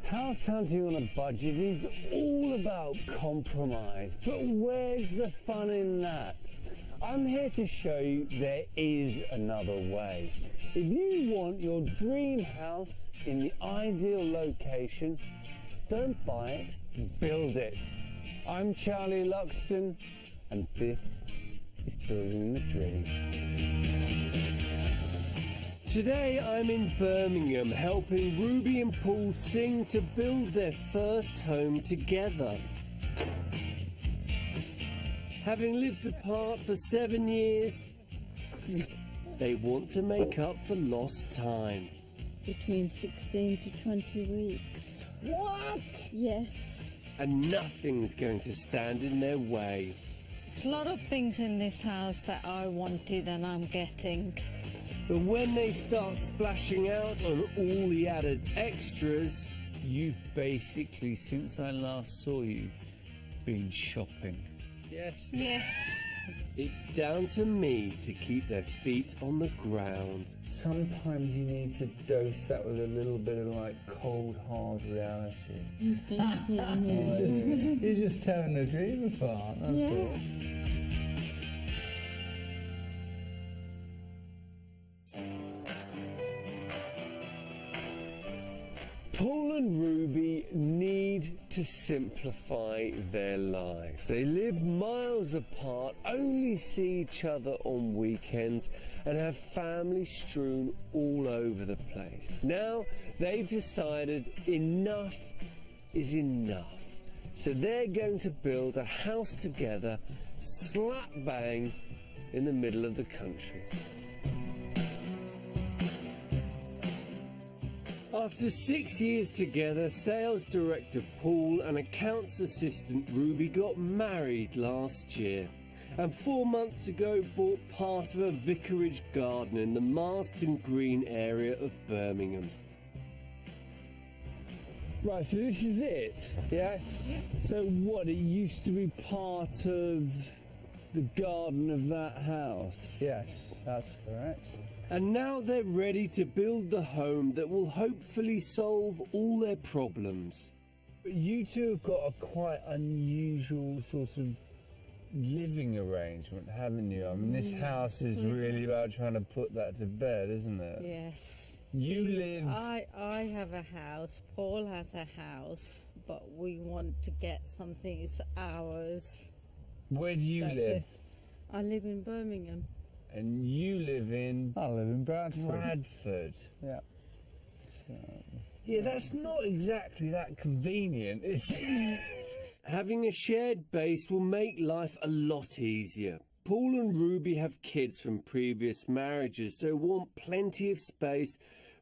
House hunting on a budget is all about compromise, but where's the fun in that? I'm here to show you there is another way. If you want your dream house in the ideal location, don't buy it, build it. I'm Charlie Luxton, and this is Building the Dream. Today I'm in Birmingham helping Ruby and Paul Singh to build their first home together. Having lived apart for 7 years, they want to make up for lost time. Between 16 to 20 weeks. What? Yes. And nothing's going to stand in their way. There's a lot of things in this house that I wanted and I'm getting. But when they start splashing out on all the added extras, you've basically, since I last saw you, been shopping. Yes. Yes. It's down to me to keep their feet on the ground. Sometimes you need to dose that with a little bit of like cold hard reality. You're just tearing a dream apart, that's all. Paul and Ruby need to simplify their lives. They live miles apart, only see each other on weekends, and have family strewn all over the place. Now they've decided enough is enough. So they're going to build a house together, slap bang in the middle of the country. After 6 years together, sales director Paul and accounts assistant Ruby got married last year, and 4 months ago bought part of a vicarage garden in the Marston Green area of Birmingham. Right, so this is it? Yes. So what, it used to be part of the garden of that house? Yes, that's correct. And now they're ready to build the home that will hopefully solve all their problems. But you two have got a quite unusual sort of living arrangement, haven't you? I mean, this house is really about trying to put that to bed, isn't it? Yes. You live... I have a house, Paul has a house, but we want to get something, it's ours. Where do you live? I live in Birmingham. And you live in... I live in Bradford. Bradford. Yeah. So... Yeah, that's not exactly that convenient, is it? Having a shared base will make life a lot easier. Paul and Ruby have kids from previous marriages, so want plenty of space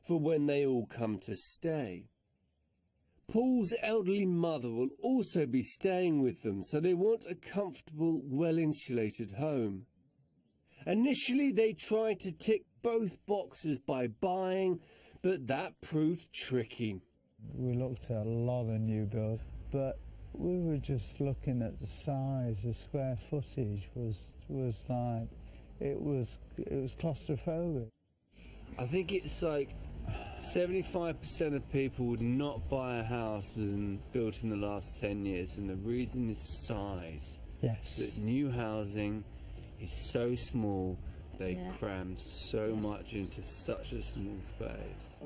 for when they all come to stay. Paul's elderly mother will also be staying with them, so they want a comfortable, well-insulated home. Initially, they tried to tick both boxes by buying, but that proved tricky. We looked at a lot of new build, but we were just looking at the size, the square footage was like, it was claustrophobic. I think it's like 75% of people would not buy a house built in the last 10 years, and the reason is size. Yes. That new housing is so small, they cram so much into such a small space.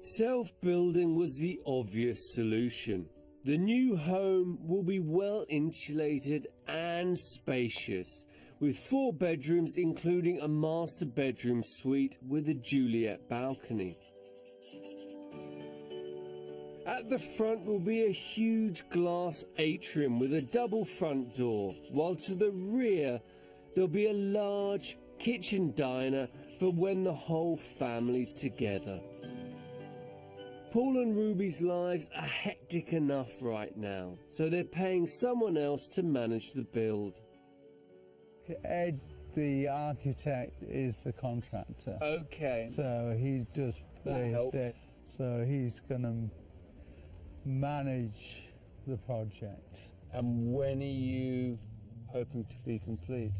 Self-building was the obvious solution. The new home will be well insulated and spacious, with 4 bedrooms including a master bedroom suite with a Juliet balcony. At the front will be a huge glass atrium with a double front door, while to the rear there'll be a large kitchen diner for when the whole family's together. Paul and Ruby's lives are hectic enough right now, so they're paying someone else to manage the build. Ed, the architect, is the contractor. Okay. So he does... That helps. So he's going to manage the project. And when are you hoping to be complete?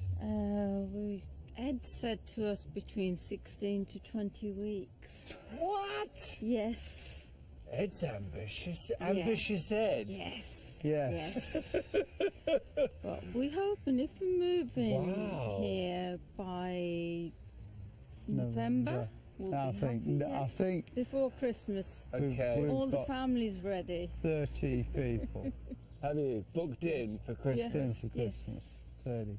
Ed said to us between 16 to 20 weeks. What? Yes. Ed's ambitious. Ambitious Ed. Yes. Yes. But we're hoping if we're moving Wow. here by November, we'll I be think. happy, I yes. think Before Christmas. Okay. We've All the got family's ready. 30 people Have you booked in for Christmas? in for Yes. Christmas. 30.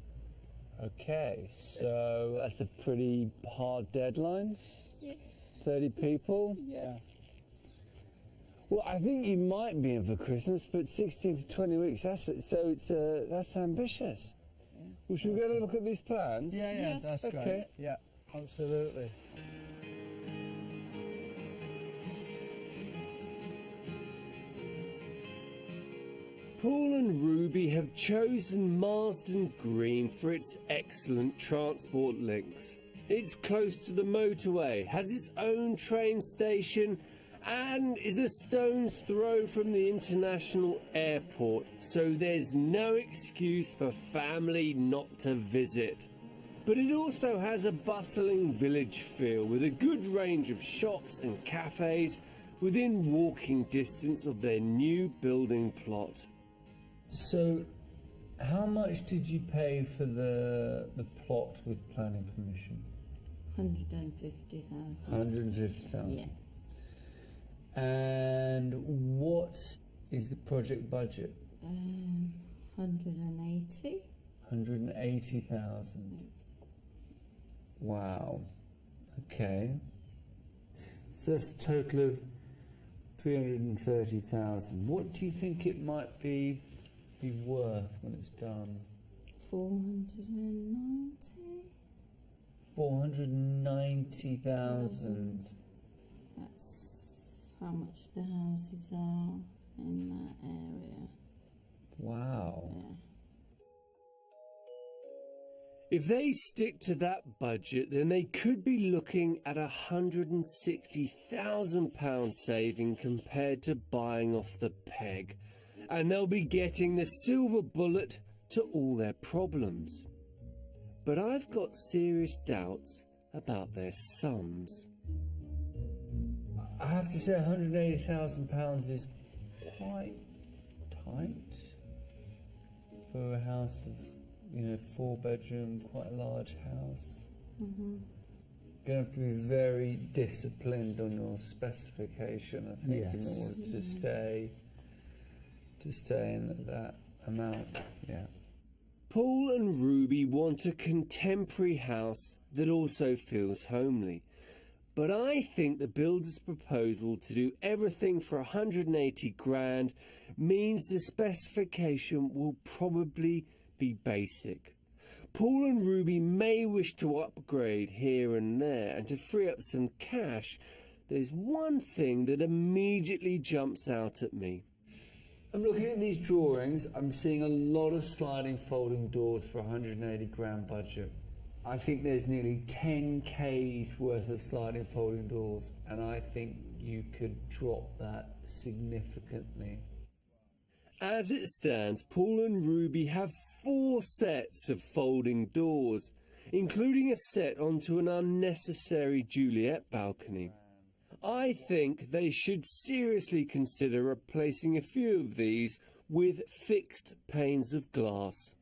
Okay, so that's a pretty hard deadline. Yeah. 30 people. Yes. Well, I think you might be in for Christmas, but 16 to 20 weeks. That's ambitious. Well, should we go and look at these plans? Yeah, Yes. that's Okay. great. Yeah, absolutely. Paul and Ruby have chosen Marsden Green for its excellent transport links. It's close to the motorway, has its own train station, and is a stone's throw from the international airport, so there's no excuse for family not to visit. But it also has a bustling village feel with a good range of shops and cafes within walking distance of their new building plot. So, how much did you pay for the plot with planning permission? 150,000. 150,000. Yeah. And what is the project budget? 180. 180,000. Wow. Okay. So that's a total of 330,000. What do you think it might be worth when it's done? 490. 490,000. That's how much the houses are in that area. Wow. Yeah. If they stick to that budget, then they could be looking at £160,000 saving compared to buying off the peg. And they'll be getting the silver bullet to all their problems. But I've got serious doubts about their sums. I have to say £180,000 is quite tight for a house of, 4-bedroom, quite a large house. You're going to have to be very disciplined on your specification, I think, Yes. in order to stay in at that amount. Yeah. Paul and Ruby want a contemporary house that also feels homely. But I think the builder's proposal to do everything for 180 grand means the specification will probably be basic. Paul and Ruby may wish to upgrade here and there, and to free up some cash, there's one thing that immediately jumps out at me. I'm looking at these drawings, I'm seeing a lot of sliding folding doors for 180 grand budget. I think there's nearly 10K's worth of sliding folding doors, and I think you could drop that significantly. As it stands, Paul and Ruby have 4 sets of folding doors, including a set onto an unnecessary Juliet balcony. I think they should seriously consider replacing a few of these with fixed panes of glass.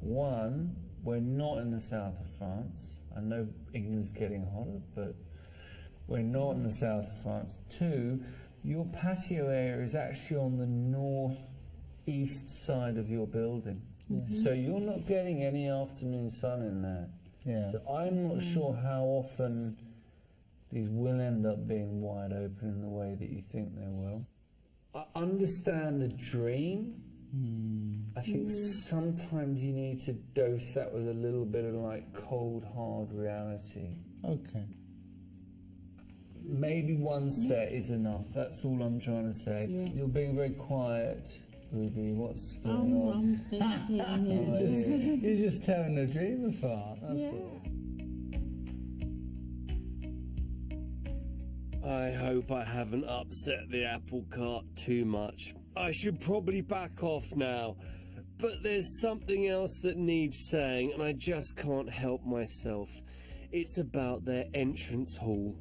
One, we're not in the south of France. I know England's getting hotter, but we're not in the south of France. 2, your patio area is actually on the northeast side of your building. So you're not getting any afternoon sun in there. Yeah. So I'm not sure how often these will end up being wide open in the way that you think they will. I understand the dream. I think sometimes you need to dose that with a little bit of cold, hard reality. Okay. Maybe one set is enough. That's all I'm trying to say. Yeah. You're being very quiet, Ruby. What's going on? I'm thinking, yeah. You're just tearing the dream apart, that's Yeah. all. I hope I haven't upset the apple cart too much. I should probably back off now. But there's something else that needs saying, and I just can't help myself. It's about their entrance hall.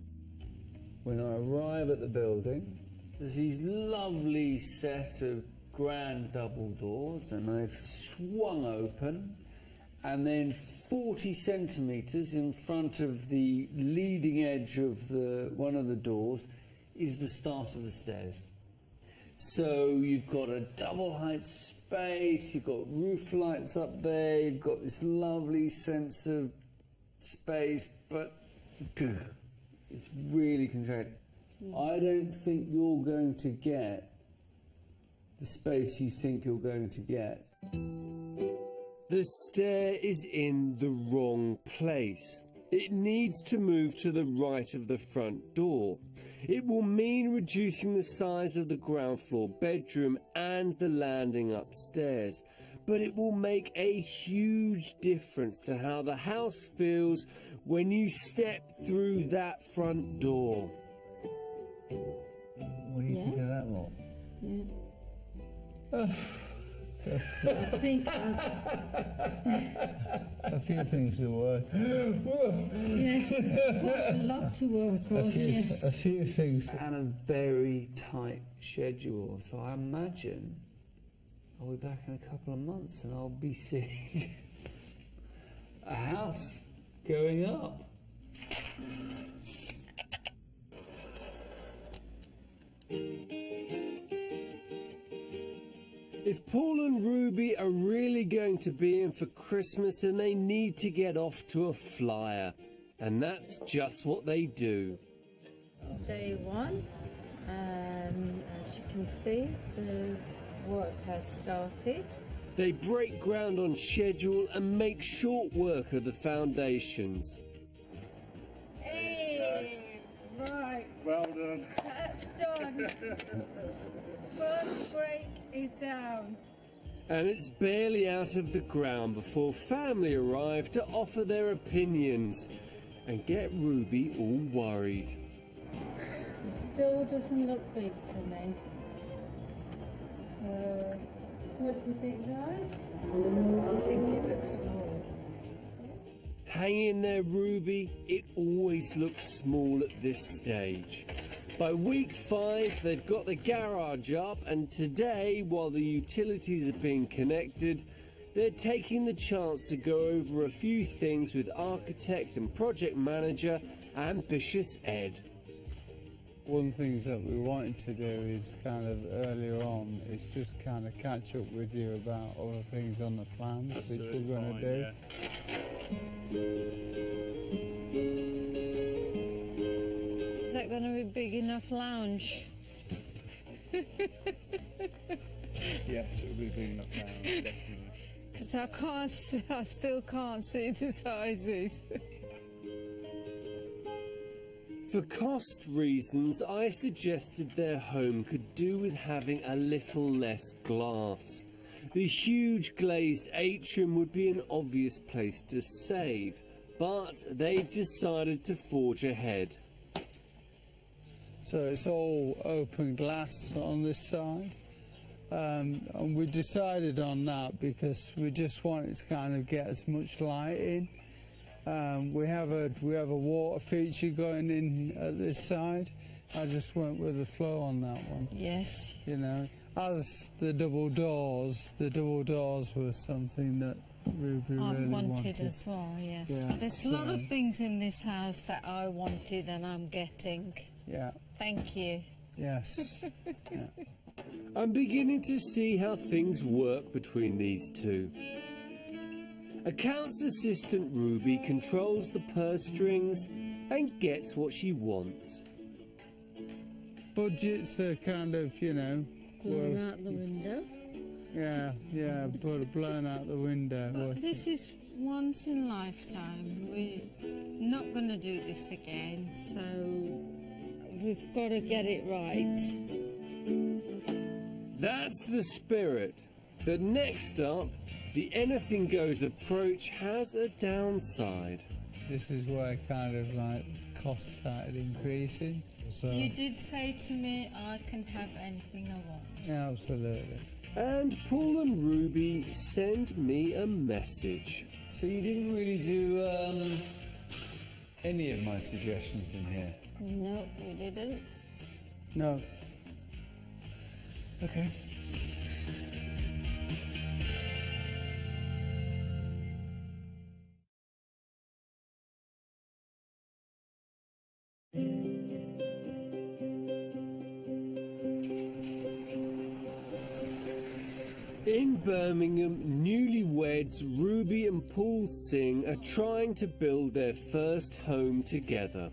When I arrive at the building, there's these lovely set of grand double doors, and they've swung open, and then 40 centimetres in front of the leading edge of one of the doors is the start of the stairs. So you've got a double height space, you've got roof lights up there, you've got this lovely sense of space, but it's really contracted. I don't think you're going to get the space you think you're going to get. The stair is in the wrong place. It needs to move to the right of the front door. It will mean reducing the size of the ground floor bedroom and the landing upstairs, but it will make a huge difference to how the house feels when you step through that front door. What do you think of that, Rob? Yeah. I think A few things to work. yes, quite a lot to work on. Yes. A few things. And a very tight schedule. So I imagine I'll be back in a couple of months and I'll be seeing a house going up. If Paul and Ruby are really going to be in for Christmas, then they need to get off to a flyer. And that's just what they do. Day one, as you can see, the work has started. They break ground on schedule and make short work of the foundations. Hey, right, Well done. that's done. First break is down. And it's barely out of the ground before family arrive to offer their opinions and get Ruby all worried. It still doesn't look big to me. What do you think, guys? I think it looks small. Hang in there, Ruby. It always looks small at this stage. By week 5, they've got the garage up, and today, while the utilities are being connected, they're taking the chance to go over a few things with architect and project manager Ambitious Ed. One thing that we wanted to do is kind of earlier on is just kind of catch up with you about all the things on the plans which we're going to do. Is that going to be big enough lounge? Yes, it'll be big enough now, definitely. Because I still can't see the sizes. For cost reasons, I suggested their home could do with having a little less glass. The huge glazed atrium would be an obvious place to save, but they've decided to forge ahead. So it's all open glass on this side. And we decided on that because we just wanted to kind of get as much light in. We have a water feature going in at this side. I just went with the flow on that one. Yes. You know, as the double doors were something that Ruby really wanted as well, yes. Yeah, There's a lot of things in this house that I wanted and I'm getting. Yeah. Thank you. Yes. Yeah. I'm beginning to see how things work between these two. Accounts assistant Ruby controls the purse strings and gets what she wants. Budgets are kind of, you know... Blown out the window. Yeah, but blown out the window. But this is once in a lifetime. We're not going to do this again, so we've got to get it right. That's the spirit. But next up, the anything goes approach has a downside. This is where kind of like costs started increasing. So You did say to me I can have anything I want. yeah, absolutely. And Paul and Ruby send me a message. So you didn't really do any of my suggestions in here? No, we didn't. No. Okay. In Birmingham, newlyweds Ruby and Paul Singh are trying to build their first home together.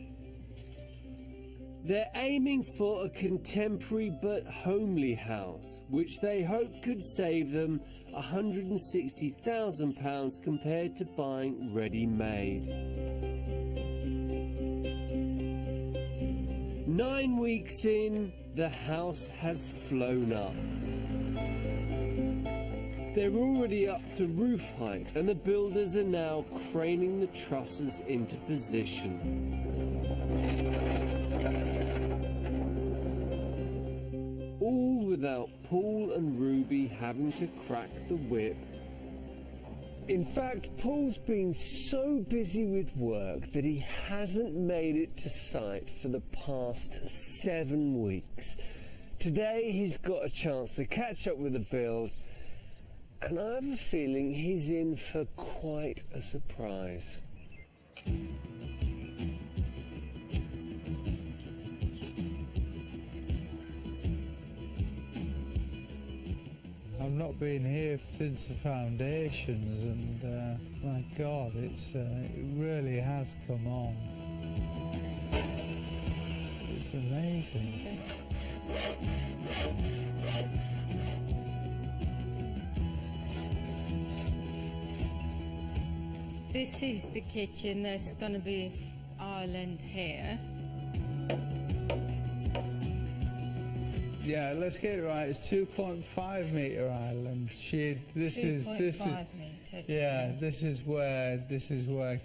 They're aiming for a contemporary but homely house, which they hope could save them £160,000 compared to buying ready-made. 9 weeks in, the house has flown up. They're already up to roof height, and the builders are now craning the trusses into position. All without Paul and Ruby having to crack the whip. In fact, Paul's been so busy with work that he hasn't made it to site for the past 7 weeks. Today he's got a chance to catch up with the build, and I have a feeling he's in for quite a surprise. I've not been here since the foundations, and my God, it really has come on. It's amazing. This is the kitchen. There's going to be island here. Yeah, let's get it right. It's 2.5 metre island. This is meters. yeah. This is where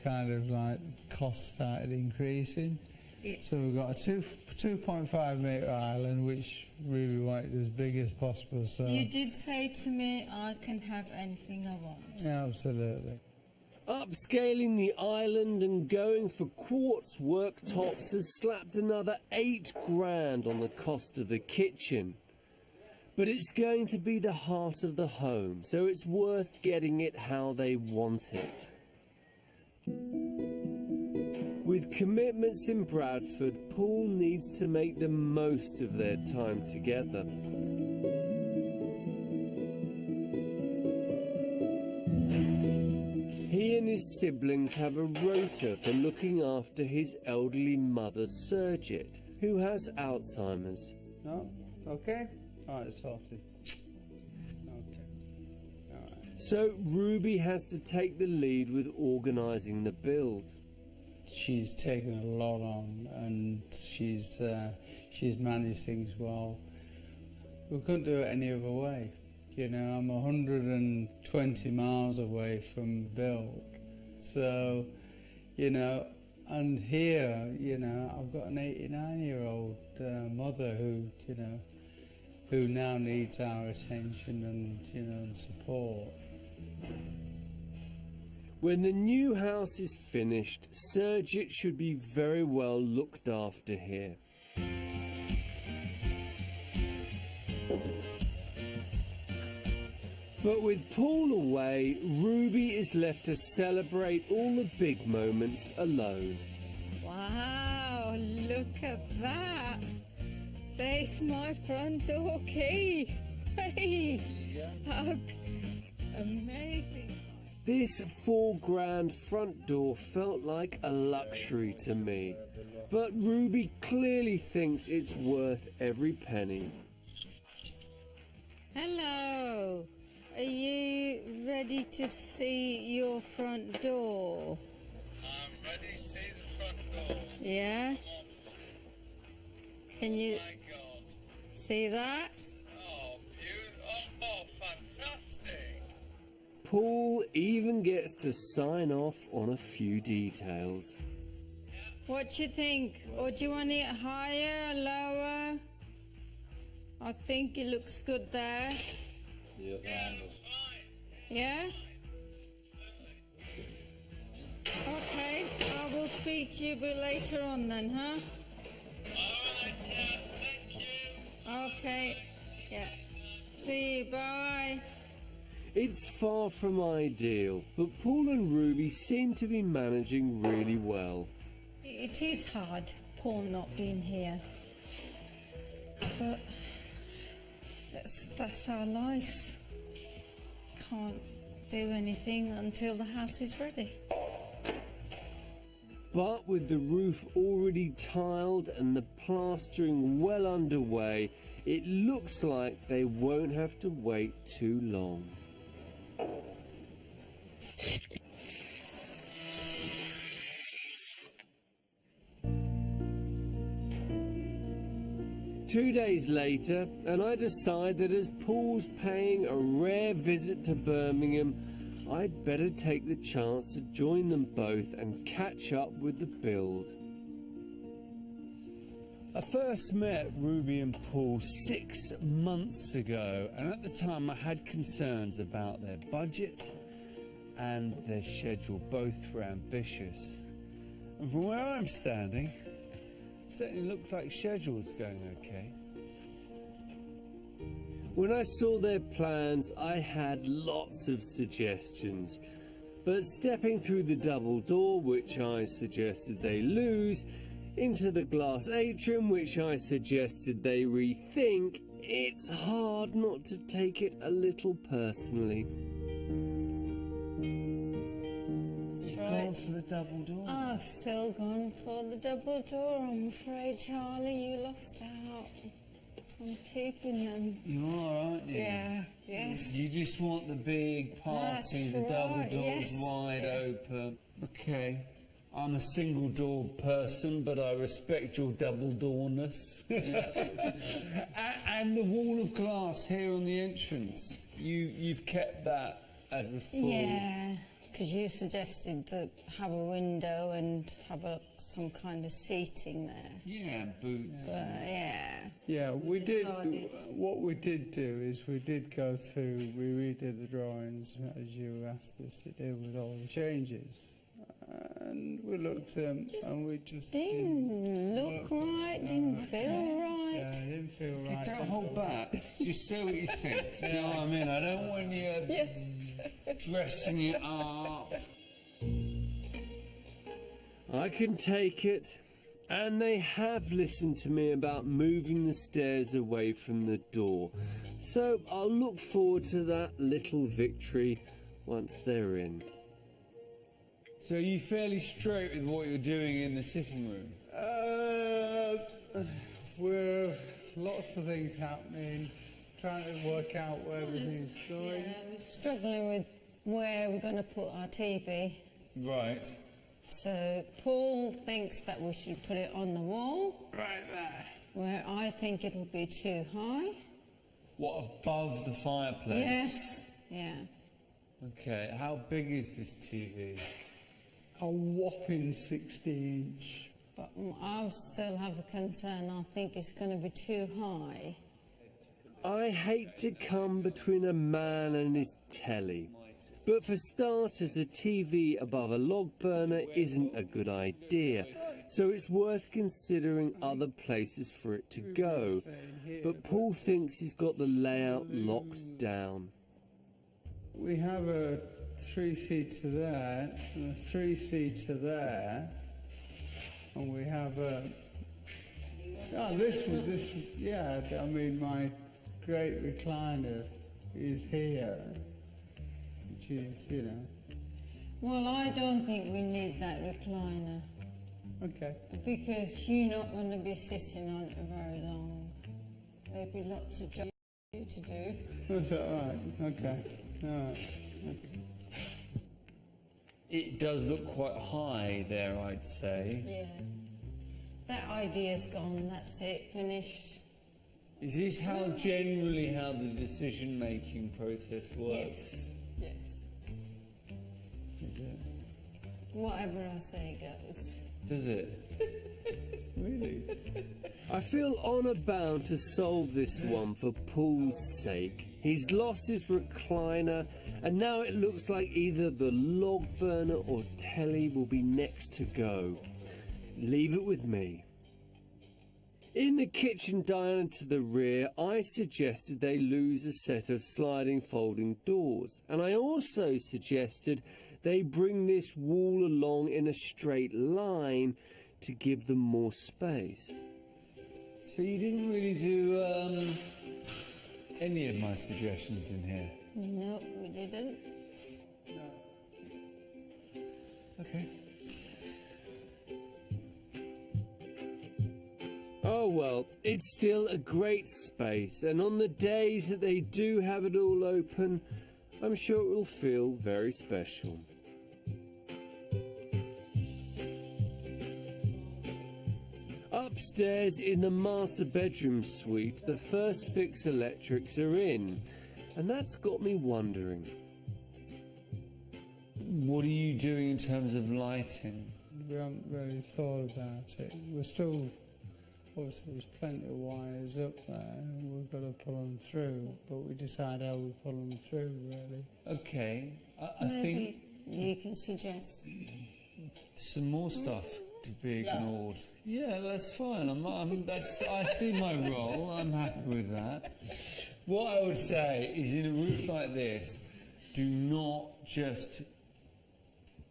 kind of like costs started increasing. Yeah. So we've got a 2.5 metre island, which really wanted as big as possible. So You did say to me I can have anything I want. yeah, absolutely. Upscaling the island and going for quartz worktops has slapped another £8,000 on the cost of the kitchen. But it's going to be the heart of the home, so it's worth getting it how they want it. With commitments in Bradford, Paul needs to make the most of their time together. He and his siblings have a rota for looking after his elderly mother, Surjit, who has Alzheimer's. No, okay. All right, Sophie. Okay. All right. So Ruby has to take the lead with organising the build. She's taken a lot on, and she's managed things well. We couldn't do it any other way. You know, I'm 120 miles away from build, so, you know, and here, you know, I've got an 89-year-old mother who, you know, who now needs our attention and, you know, and support. When the new house is finished, Surjit should be very well looked after here. But with Paul away, Ruby is left to celebrate all the big moments alone. Wow, look at that. There's my front door key. Hey, how amazing. This £4,000 front door felt like a luxury to me, but Ruby clearly thinks it's worth every penny. Hello. Are you ready to see your front door? I'm ready to see the front door. Yeah? Can you My God. see that? Oh, beautiful. Oh, fantastic. Paul even gets to sign off on a few details. What do you think? Or do you want it higher, lower? I think it looks good there. Yeah, Yeah? Okay, I will speak to you a bit later on then, huh? Okay, yeah. See you, bye. It's far from ideal, but Paul and Ruby seem to be managing really well. It is hard, Paul not being here. But that's our lives. Can't do anything until the house is ready. But with the roof already tiled and the plastering well underway, it looks like they won't have to wait too long. Two days later, and I decide that as Paul's paying a rare visit to Birmingham, I'd better take the chance to join them both and catch up with the build. I first met Ruby and Paul 6 months ago, and at the time I had concerns about their budget and their schedule. Both were ambitious. And from where I'm standing, it certainly looks like schedule's going okay. When I saw their plans, I had lots of suggestions. But stepping through the double door, which I suggested they lose, into the glass atrium, which I suggested they rethink, it's hard not to take it a little personally. That's Gone for the double door. I've still gone for the double door. I'm afraid, Charlie, you lost out. I'm keeping them. You are, aren't you? Yeah, yes. You just want the big party, That's the double right, doors yes. wide Yeah. open. Okay. I'm a single door person, but I respect your double doorness. and the wall of glass here on the entrance. You've kept that as a full. Yeah, because you suggested that have a window and have some kind of seating there. Yeah, boots. But yeah. Yeah, we did. decided. What we did do is we did go through. We redid the drawings as you asked us to do with all the changes, and we looked at them and we just Didn't look right, didn't feel right. Yeah, it didn't feel right. Don't hold back. Just say what you think. Do you know what I mean? I don't want you Yes. dressing it up. I can take it. And they have listened to me about moving the stairs away from the door. So I'll look forward to that little victory once they're in. So are you fairly straight with what you're doing in the sitting room? We're lots of things happening, trying to work out where everything's going. Yeah, we're struggling with where we're going to put our TV. Right. So Paul thinks that we should put it on the wall, Right there. where I think it'll be too high. What, above the fireplace? Yes, yeah. Okay, how big is this TV? A whopping 60-inch. But I still have a concern. I think it's going to be too high. I hate to come between a man and his telly. But for starters, a TV above a log burner isn't a good idea, so it's worth considering other places for it to go. But Paul thinks he's got the layout locked down. We have a 3-seater there and a 3-seater there, and we have a. Oh, this one, yeah. I mean, my great recliner is here. Is, you know. Well, I don't think we need that recliner. Okay. Because you're not going to be sitting on it very long. There'll be lots of jobs for you to do. That's all right. Okay. All right. Okay. It does look quite high there, I'd say. Yeah. That idea's gone. That's it. Finished. Is this how the decision-making process works? Yes. Yes. Is it? Whatever I say goes. Does it? Really? I feel honour bound to solve this one for Paul's sake. He's lost his recliner, and now it looks like either the log burner or telly will be next to go. Leave it with me. In the kitchen diner to the rear, I suggested they lose a set of sliding folding doors, and I also suggested they bring this wall along in a straight line to give them more space. So you didn't really do any of my suggestions in here? No, we didn't. Okay. Oh well, it's still a great space, and on the days that they do have it all open, I'm sure it will feel very special. Upstairs in the master bedroom suite, the first fix electrics are in, and that's got me wondering. What are you doing in terms of lighting? We haven't really thought about it. We're still, obviously there's plenty of wires up there and we've got to pull them through, but we decide how we pull them through really. Okay, I Maybe think you can suggest. some more stuff to be ignored. Yeah, that's fine. I see my role. I'm happy with that. What I would say is, in a roof like this, do not just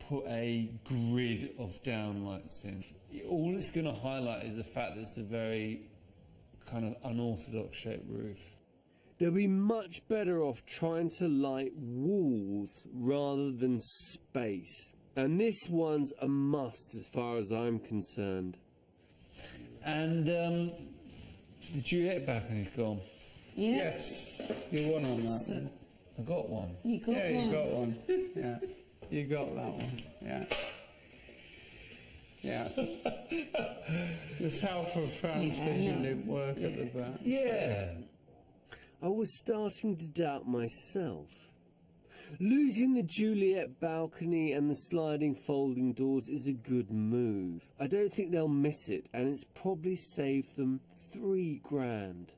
put a grid of downlights in. All it's going to highlight is the fact that it's a very kind of unorthodox shaped roof. They'll be much better off trying to light walls rather than space. And this one's a must as far as I'm concerned. And the Juliet balcony's gone. Yeah. Yes, you won on that. So, I got one. you got Yeah, one. you got one. Yeah, you got that one. Yeah. Yeah. The South of France vision didn't work at the back. Yeah. I was starting to doubt myself. Losing the Juliet balcony and the sliding folding doors is a good move. I don't think they'll miss it, and it's probably saved them $3,000.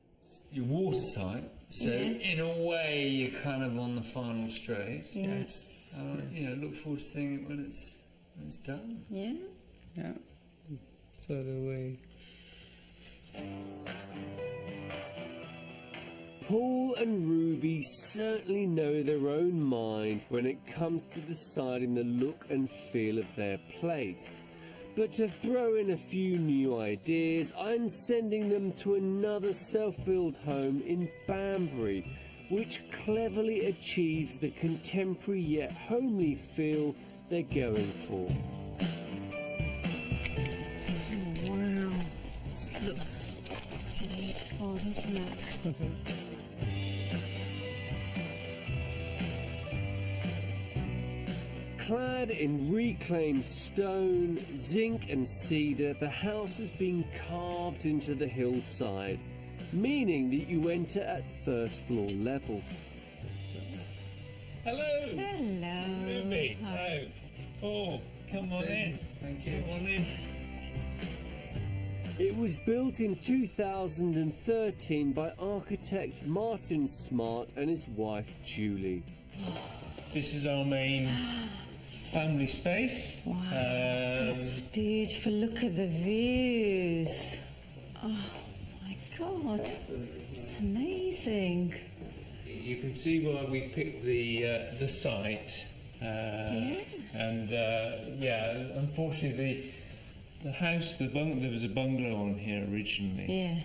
You're watertight, so in a way you're kind of on the final straight. Yes. Look forward to seeing it when it's done. Yeah. Yeah. So do we. Paul and Ruby certainly know their own mind when it comes to deciding the look and feel of their place. But to throw in a few new ideas, I'm sending them to another self-built home in Banbury, which cleverly achieves the contemporary yet homely feel they're going for. Oh, wow. This looks beautiful, doesn't it? Clad in reclaimed stone, zinc and cedar, the house has been carved into the hillside, meaning that you enter at first floor level. Hello. Hello. Ruby. Hello. Oh, come on in. Thank you. Come on in. It was built in 2013 by architect Martin Smart and his wife Julie. This is our main family space. Wow, that's beautiful. Look at the views. Oh my God, it's amazing. You can see why we picked the site. And unfortunately, the house, there was a bungalow on here originally. Yeah.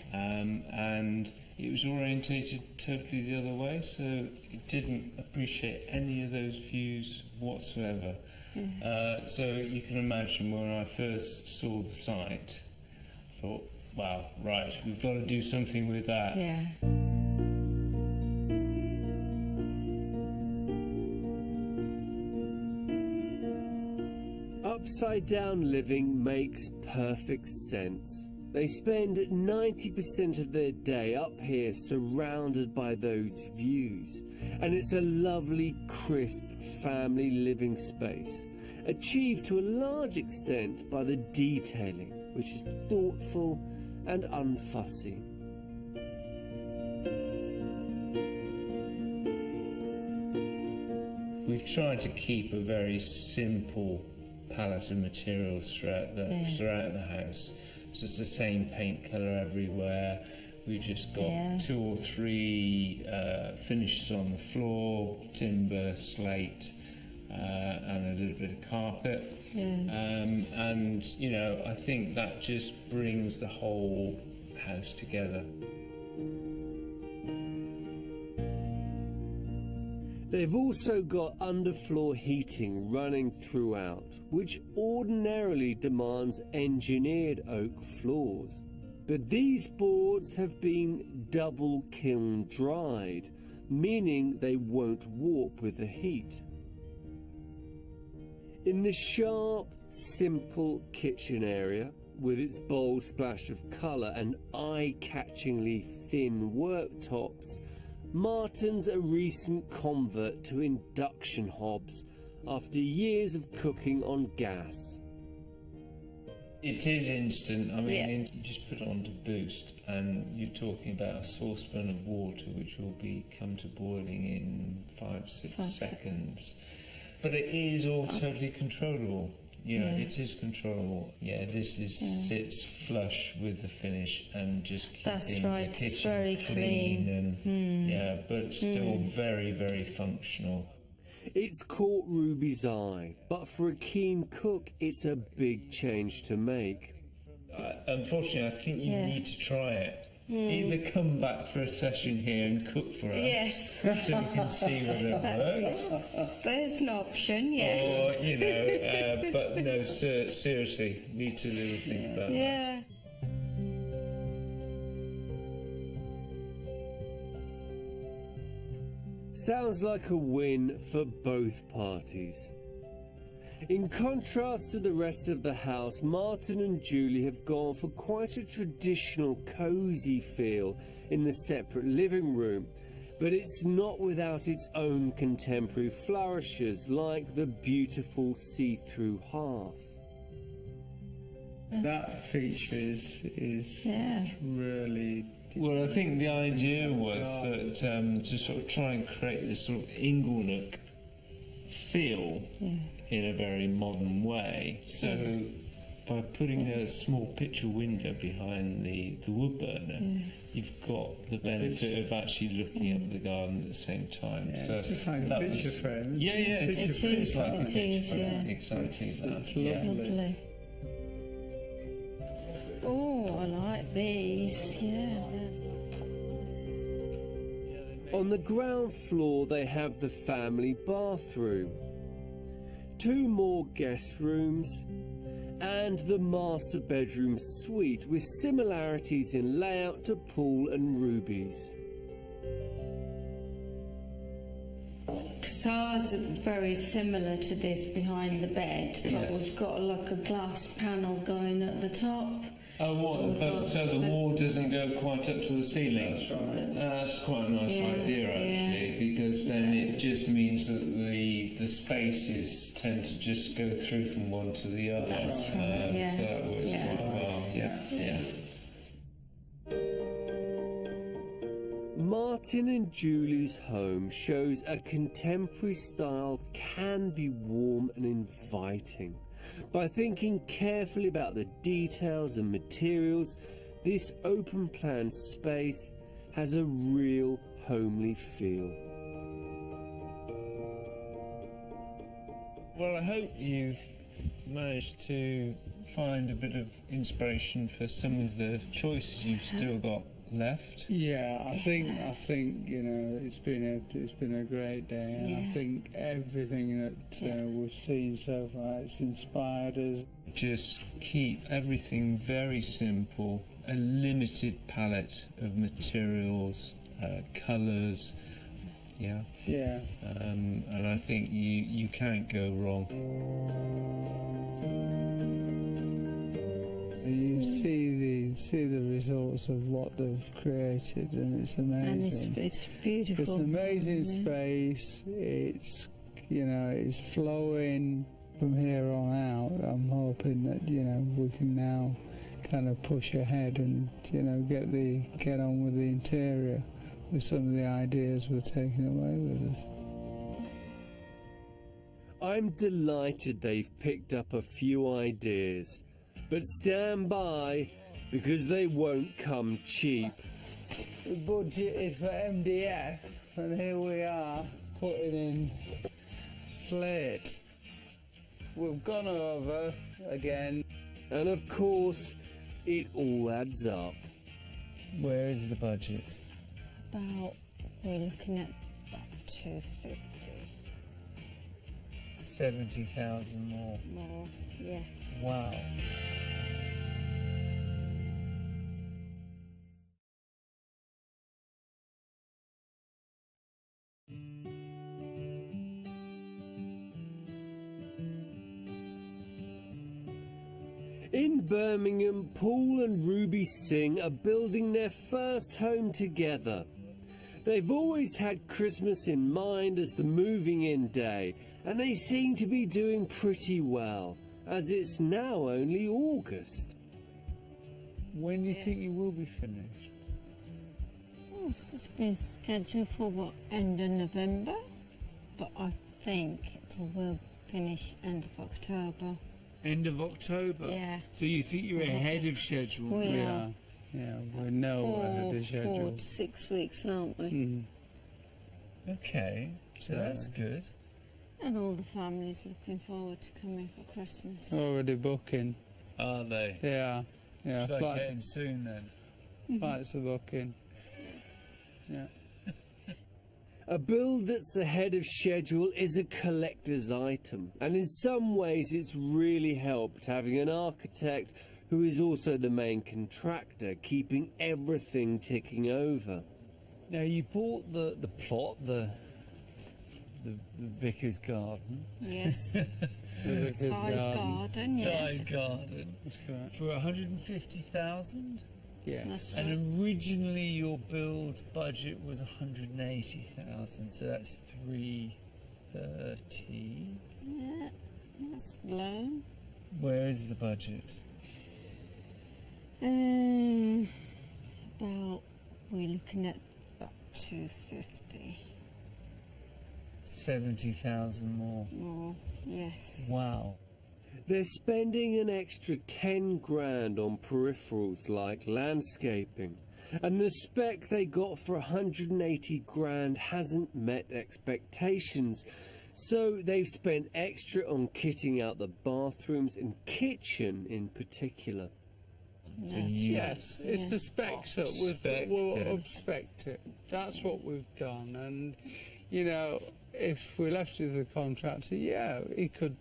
And it was orientated totally the other way, so it didn't appreciate any of those views whatsoever. So you can imagine when I first saw the site, I thought, wow, right, we've got to do something with that. Yeah. Upside down living makes perfect sense. They spend 90% of their day up here surrounded by those views, and it's a lovely, crisp family living space, achieved to a large extent by the detailing, which is thoughtful and unfussy. We've tried to keep a very simple palette of materials throughout the house. So it's the same paint colour everywhere. We've just got 2 or 3 finishes on the floor, timber, slate, and a little bit of carpet. And, you know, I think that just brings the whole house together. They've also got underfloor heating running throughout, which ordinarily demands engineered oak floors. But these boards have been double kiln dried, meaning they won't warp with the heat. In the sharp, simple kitchen area, with its bold splash of colour and eye-catchingly thin worktops, Martin's a recent convert to induction hobs after years of cooking on gas. It is instant. I mean, you just put it on to boost, and you're talking about a saucepan of water which will come to boiling in 5-6 seconds. But it is all totally controllable. You know, it is controllable. Yeah, this sits flush with the finish and just keeping the kitchen it's very clean and but still very, very functional. It's caught Ruby's eye, but for a keen cook, it's a big change to make. Unfortunately, I think you need to try it. Either come back for a session here and cook for us, so we can see whether it works. There's an option, yes. Or, you know, but no, seriously, need to really think about that. Sounds like a win for both parties. In contrast to the rest of the house, Martin and Julie have gone for quite a traditional, cosy feel in the separate living room, but it's not without its own contemporary flourishes, like the beautiful see-through hearth. That feature is really... Well, I think the idea was that to sort of try and create this sort of inglenook feel in a very modern way. So by putting a small picture window behind the wood burner, you've got the benefit of actually looking at the garden at the same time. Yeah, so it's just like a picture frame. Yeah, It is, exactly that. It's lovely. Oh, I like these, On the ground floor, they have the family bathroom, 2 more guest rooms, and the master bedroom suite with similarities in layout to Paul and Ruby's. Ours are very similar to this behind the bed, but we've got like a glass panel going at the top. Oh, what? So the wall doesn't go quite up to the ceiling? That's right. That's quite a nice idea, actually, because then it just means that the spaces tend to just go through from one to the other. That's right, So that works quite well. Martin and Julie's home shows a contemporary style can be warm and inviting. By thinking carefully about the details and materials, this open-plan space has a real homely feel. Well, I hope you've managed to find a bit of inspiration for some of the choices you've still got left. Yeah, I think you know it's been a great day, and I think everything that we've seen so far, it's inspired us. Just keep everything very simple, a limited palette of materials, colours. And I think you can't go wrong. You see the results of what they've created, and it's amazing. And it's beautiful. It's an amazing space. It's it's flowing. From here on out, I'm hoping that, you know, we can now kind of push ahead and, you know, get on with the interior with some of the ideas we're taking away with us. I'm delighted they've picked up a few ideas, but stand by because they won't come cheap. We budgeted for MDF and here we are putting in slate. We've gone over again. And of course, it all adds up. Where is the budget? We're looking at about 250 70,000 more. more, yes. Wow. In Birmingham, Paul and Ruby Singh are building their first home together. They've always had Christmas in mind as the moving in day, and they seem to be doing pretty well, as it's now only August. When do you think you will be finished? Well, it's just been scheduled for end of November, but I think it will finish end of October. End of October? Yeah. So you think you're ahead of schedule? We are. Yeah, we know ahead of schedule. 4 to 6 weeks, aren't we? Okay, so that's good. And all the families looking forward to coming for Christmas. Already booking. Are they? Yeah. So getting soon then? Flights are booking. Yeah. A build that's ahead of schedule is a collector's item, and in some ways it's really helped having an architect who is also the main contractor, keeping everything ticking over. Now you bought the plot, the vicar's garden. Yes. The vicar's Garden, yes. Side garden. That's correct. For 150,000? Yeah. That's right. And originally your build budget was 180,000, so that's 330. Yeah, that's low. Where is the budget? We're looking at about 250 70,000 more. more, yes. Wow. They're spending an extra 10 grand on peripherals like landscaping, and the spec they got for 180 grand hasn't met expectations, so they've spent extra on kitting out the bathrooms and kitchen in particular. Yes, it's the specs that we'll Up-spec'd it. up-spec'd it. That's what we've done, and you know, if we left it to the contractor, yeah, he could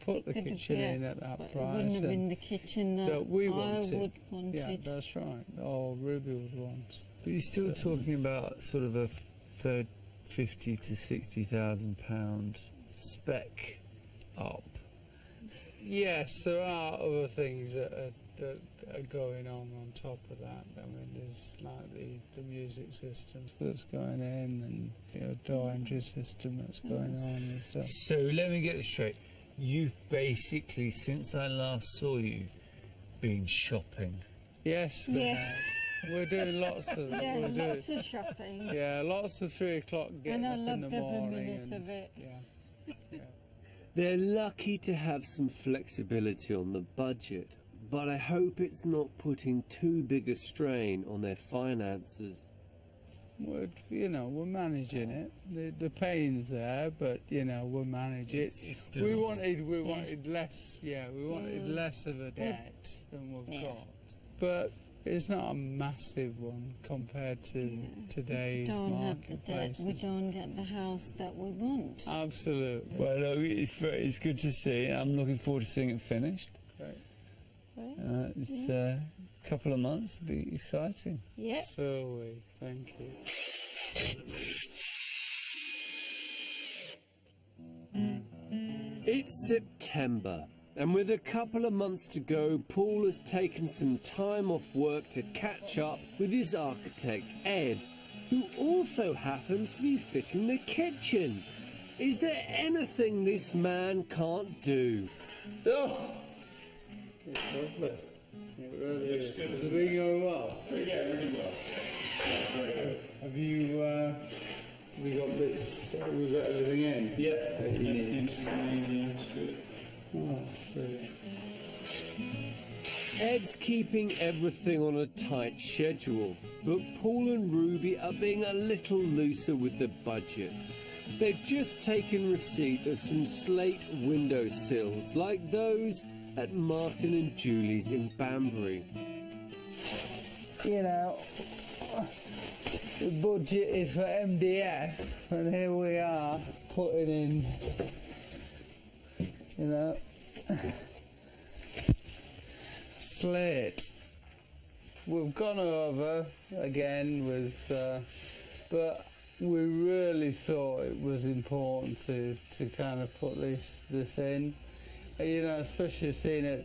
put the Could have, kitchen yeah, in at that but price. it wouldn't have and been the kitchen that we I wanted. would want Yeah, it. that's right. Or Ruby would want. But you're still talking about sort of a 50 to 60,000 pound spec up. Yes, there are other things that are going on top of that. I mean, there's like the music system that's going in, and door entry system that's going on and stuff. So let me get this straight. You've basically, since I last saw you, been shopping. Yes, we're doing lots of Yeah, we're doing, lots of shopping. yeah, lots of 3 o'clock getting And I up in the loved every morning. minute of it. Yeah. They're lucky to have some flexibility on the budget, but I hope it's not putting too big a strain on their finances. We're managing it. The pain's there, but we're managing it. It's We doable. wanted less. Yeah, we wanted less of a debt than we've got, but it's not a massive one compared to today's We don't have the debt. marketplace. We don't get the house that we want. Absolutely. Well, look, it's good to see. I'm looking forward to seeing it finished. Right. It's a couple of months. It'll be exciting. Yep. So thank you. It's September, and with a couple of months to go, Paul has taken some time off work to catch up with his architect, Ed, who also happens to be fitting the kitchen. Is there anything this man can't do? Oh! It's lovely. It really is. Has it been going well? Yeah, really well. Have you got bits, we've got everything in? Yeah, that you need? everything's good. Oh, brilliant. Ed's keeping everything on a tight schedule, but Paul and Ruby are being a little looser with the budget. They've just taken receipt of some slate windowsills like those at Martin and Julie's in Banbury. You know, we budgeted for MDF, and here we are putting in, you know, slate. We've gone over again with, but we really thought it was important to kind of put this in, you know, especially seeing it,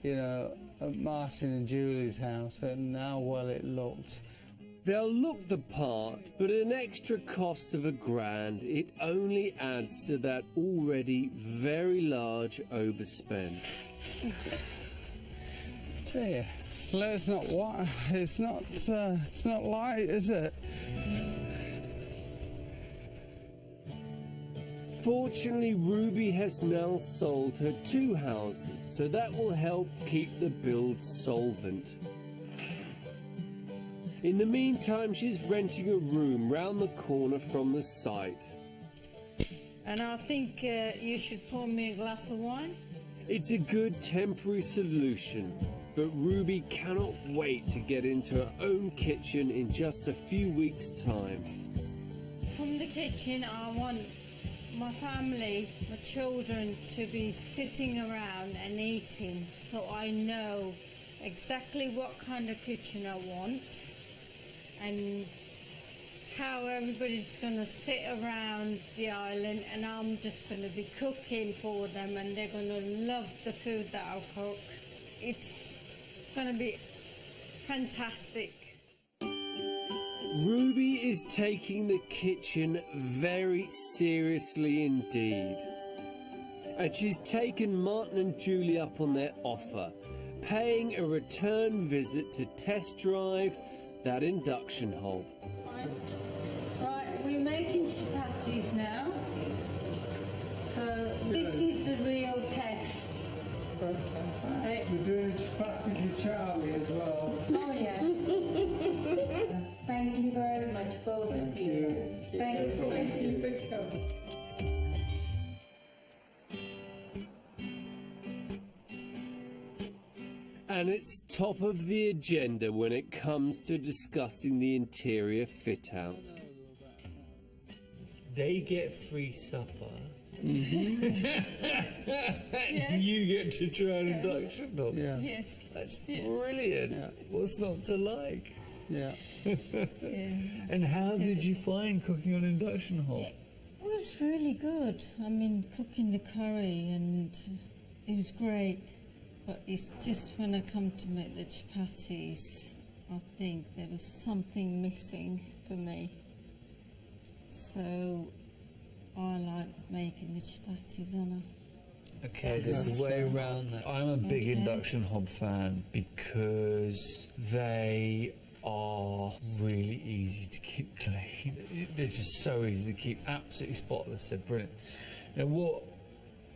you know, at Martin and Julie's house and how well it looked. They'll look the part, but at an extra cost of £1,000, it only adds to that already very large overspend. Tell you, slate's not white. It's not light, is it? Fortunately, Ruby has now sold her 2 houses, so that will help keep the build solvent. In the meantime, she's renting a room round the corner from the site. And I think you should pour me a glass of wine. It's a good temporary solution, but Ruby cannot wait to get into her own kitchen in just a few weeks' time. From the kitchen, I want my family, my children, to be sitting around and eating, so I know exactly what kind of kitchen I want and how everybody's going to sit around the island, and I'm just going to be cooking for them, and they're going to love the food that I'll cook. It's going to be fantastic. Ruby is taking the kitchen very seriously indeed. And she's taken Martin and Julie up on their offer, paying a return visit to test drive that induction hob. Right, we're making chapatis now. So this is the real test. Right. We're doing chapati for Charlie as well. Oh yeah. Thank you very much, both of you. Thank you. And it's top of the agenda when it comes to discussing the interior fit-out. They get free supper. Yes. You get to try an induction hob. Yeah. Yes. That's Yes. brilliant. Yeah. What's not to like? Yeah. Yeah. And how did you find cooking on induction hob? It was really good. I mean, cooking the curry, and it was great. But it's just when I come to make the chapatis, I think there was something missing for me. So I like making the chapatis on Okay, there's a way around that. I'm a big Okay. induction hob fan because they are really easy to keep clean. They're just so easy to keep absolutely spotless. They're brilliant. Now, what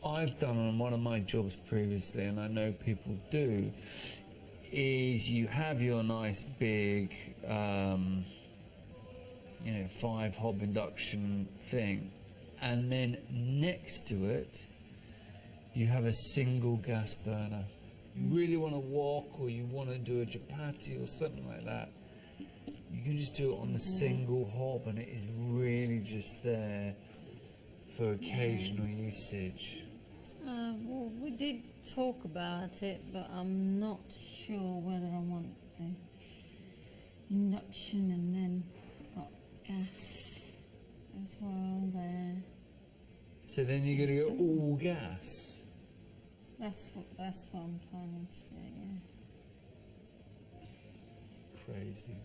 I've done on one of my jobs previously, and I know people do, is you have your nice big, 5 hob induction thing, and then next to it, you have a single gas burner. You really want to wok, or you want to do a chapati or something like that, you can just do it on the single hob, and it is really just there for occasional usage. Well, we did talk about it, but I'm not sure whether I want the induction and then got gas as well there. So then you're going to go all gas. That's what I'm planning to do, yeah. Crazy.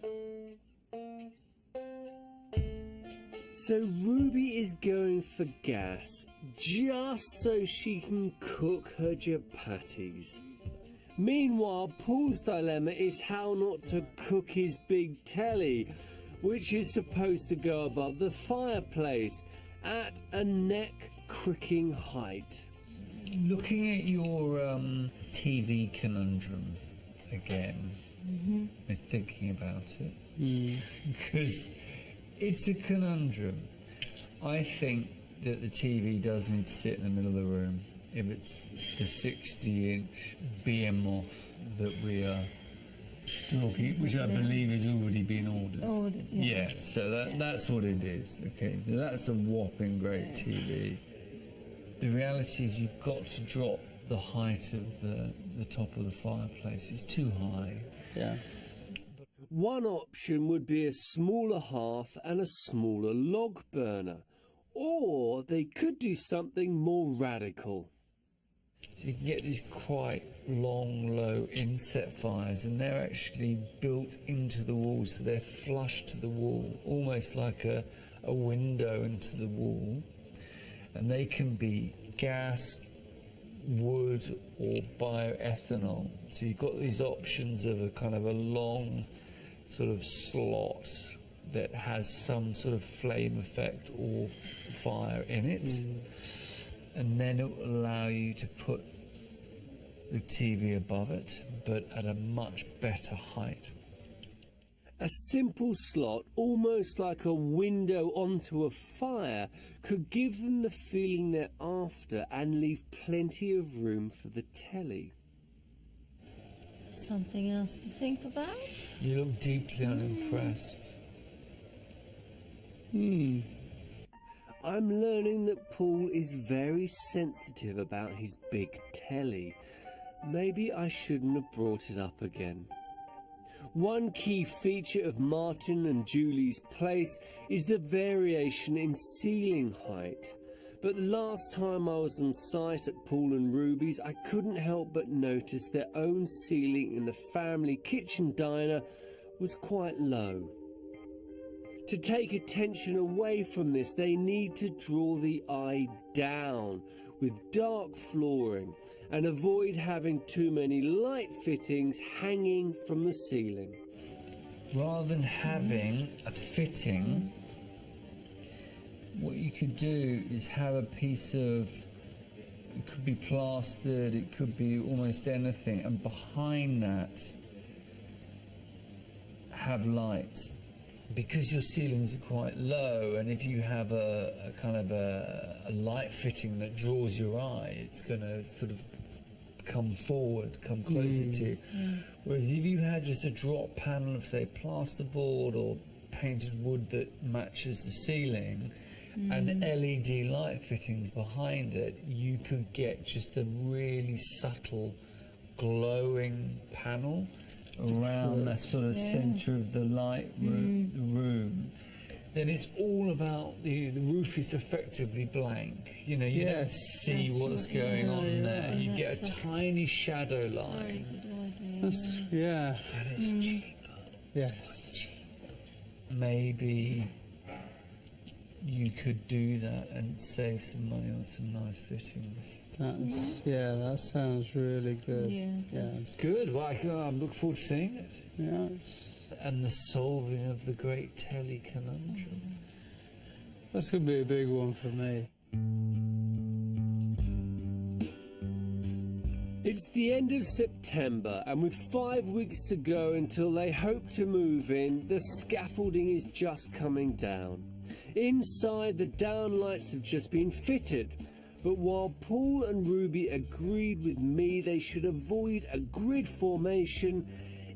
So Ruby is going for gas just so she can cook her chapatis. Meanwhile, Paul's dilemma is how not to cook his big telly, which is supposed to go above the fireplace at a neck-cricking height. Looking at your TV conundrum again, and thinking about it, because it's a conundrum. I think that the TV does need to sit in the middle of the room if it's the 60-inch behemoth that we are talking, which I believe has already been ordered. Yeah, so that's what it is. Okay, so that's a whopping great TV. The reality is you've got to drop the height of the top of the fireplace. It's too high. Yeah. One option would be a smaller hearth and a smaller log burner. Or they could do something more radical. So you can get these quite long, low inset fires, and they're actually built into the wall, so they're flush to the wall, almost like a window into the wall. And they can be gas, wood, or bioethanol. So you've got these options of a kind of a long sort of slot that has some sort of flame effect or fire in it. And then it will allow you to put the TV above it, but at a much better height. A simple slot, almost like a window onto a fire, could give them the feeling they're after and leave plenty of room for the telly. Something else to think about? You look deeply unimpressed. I'm learning that Paul is very sensitive about his big telly. Maybe I shouldn't have brought it up again. One key feature of Martin and Julie's place is the variation in ceiling height. But the last time I was on site at Paul and Ruby's, I couldn't help but notice their own ceiling in the family kitchen diner was quite low. To take attention away from this, they need to draw the eye down with dark flooring and avoid having too many light fittings hanging from the ceiling. Rather than having a fitting, what you could do is have a piece of, it could be plastered, it could be almost anything, and behind that have lights. Because your ceilings are quite low, and if you have a kind of a light fitting that draws your eye, it's going to sort of come forward, come closer to you. Whereas if you had just a drop panel of, say, plasterboard or painted wood that matches the ceiling, and LED light fittings behind it, you could get just a really subtle glowing panel around that sort of centre of the light room. Then it's all about the roof is effectively blank. You know, you don't see what's going on there. You get a tiny shadow line. And it's cheaper. Yes. Maybe you could do that and save some money on some nice fittings. That sounds really good. It's good. Well, I look forward to seeing it. Yes. And the solving of the great telly conundrum. That's going to be a big one for me. It's the end of September, and with 5 weeks to go until they hope to move in, the scaffolding is just coming down. Inside, the downlights have just been fitted, but while Paul and Ruby agreed with me they should avoid a grid formation,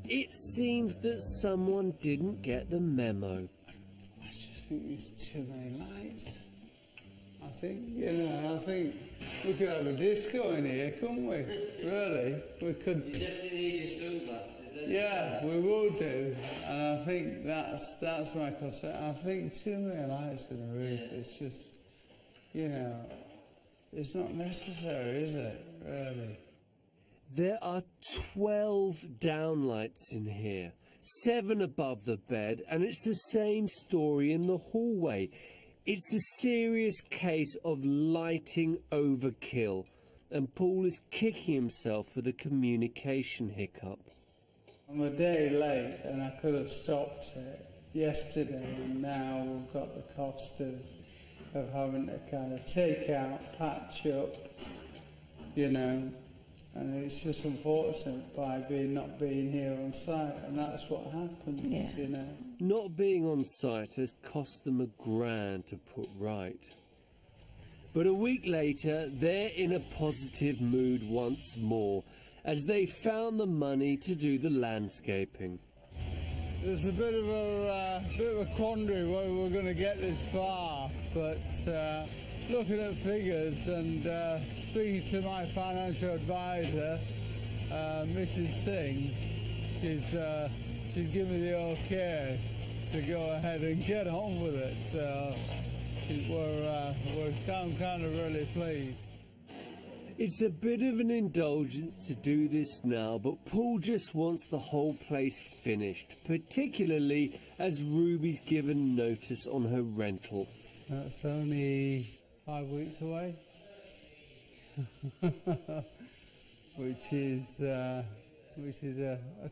it seems that someone didn't get the memo. I just think there's too many lights. I think we could have a disco in here, couldn't we? Really? We could. You definitely need your sunglasses, don't you? Yeah, we will do. And I think that's my concern. I think too many lights in the roof. It's just, it's not necessary, is it? Really? There are 12 downlights in here, 7 above the bed, and it's the same story in the hallway. It's a serious case of lighting overkill, and Paul is kicking himself for the communication hiccup. I'm a day late and I could have stopped it yesterday, and now we've got the cost of having to kind of take out, patch up, you know, and it's just unfortunate by not being here on site, and that's what happens, you know. Not being on site has cost them $1,000 to put right. But a week later, they're in a positive mood once more, as they found the money to do the landscaping. There's a bit of a quandary whether we're going to get this far, but looking at figures and speaking to my financial advisor, Mrs. Singh, she's given me the okay to go ahead and get on with it. So I'm kind of really pleased. It's a bit of an indulgence to do this now, but Paul just wants the whole place finished, particularly as Ruby's given notice on her rental. That's only 5 weeks away, which is a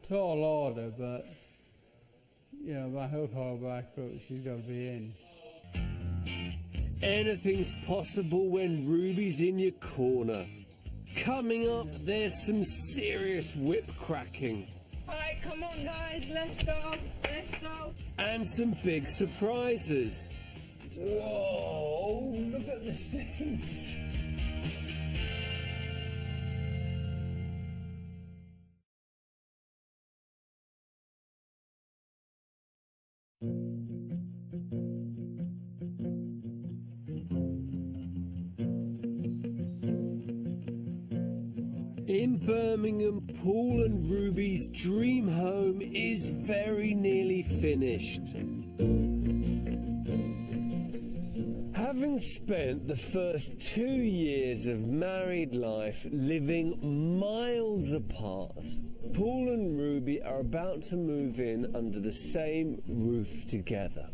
tall order, but you know, by hook or by crook, she's got to be in. Anything's possible when Ruby's in your corner. Coming up, there's some serious whip cracking. Alright, come on guys, let's go. And some big surprises. Whoa, look at the scenes. In Birmingham, Paul and Ruby's dream home is very nearly finished. Having spent the first 2 years of married life living miles apart, Paul and Ruby are about to move in under the same roof together.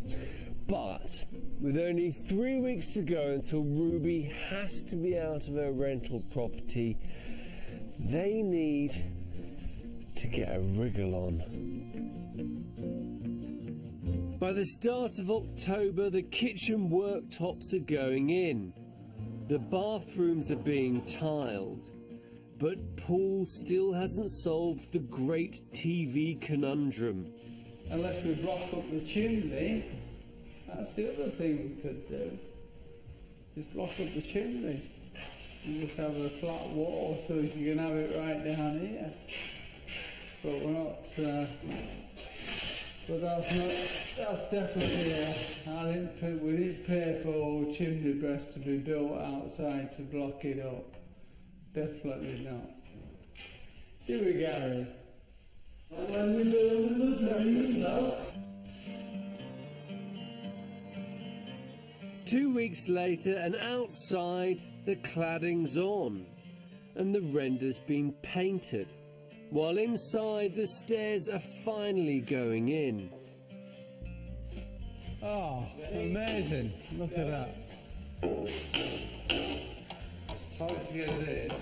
But with only 3 weeks to go until Ruby has to be out of her rental property, they need to get a wriggle on. By the start of October, the kitchen worktops are going in. The bathrooms are being tiled. But Paul still hasn't solved the great TV conundrum. Unless we block up the chimney, that's the other thing we could do, is block up the chimney. And just have a flat wall so you can have it right down here. But we're not, but that's definitely, we didn't pay for chimney breasts to be built outside to block it up. Definitely not. Here we go. 2 weeks later, and outside, the cladding's on, and the render's been painted, while inside the stairs are finally going in. Oh, amazing. Look at that. It's tight to get it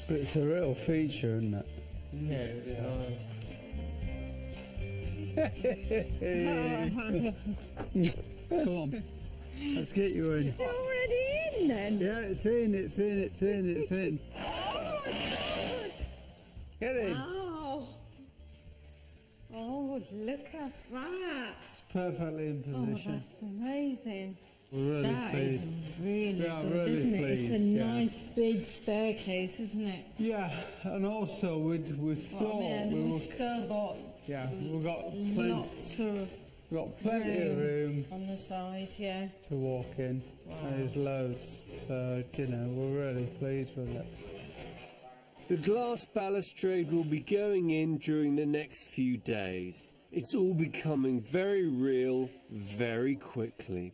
But it's a real feature, isn't it? Oh, Come on. Let's get you in. it's already in then? Yeah, it's in. Oh my god! Get in. Wow! Oh, look at that! It's perfectly in Oh, position. that's amazing. We're really That is pleased. really We are good, really isn't it? It's a pleased, yeah. nice big staircase, isn't it? Yeah, and also we Well, thought I mean, we we've were, still got we've got lots of plenty of room on the side, yeah. to walk in. There's loads, so you know we're really pleased with it. The glass balustrade will be going in during the next few days. It's all becoming very real, very quickly.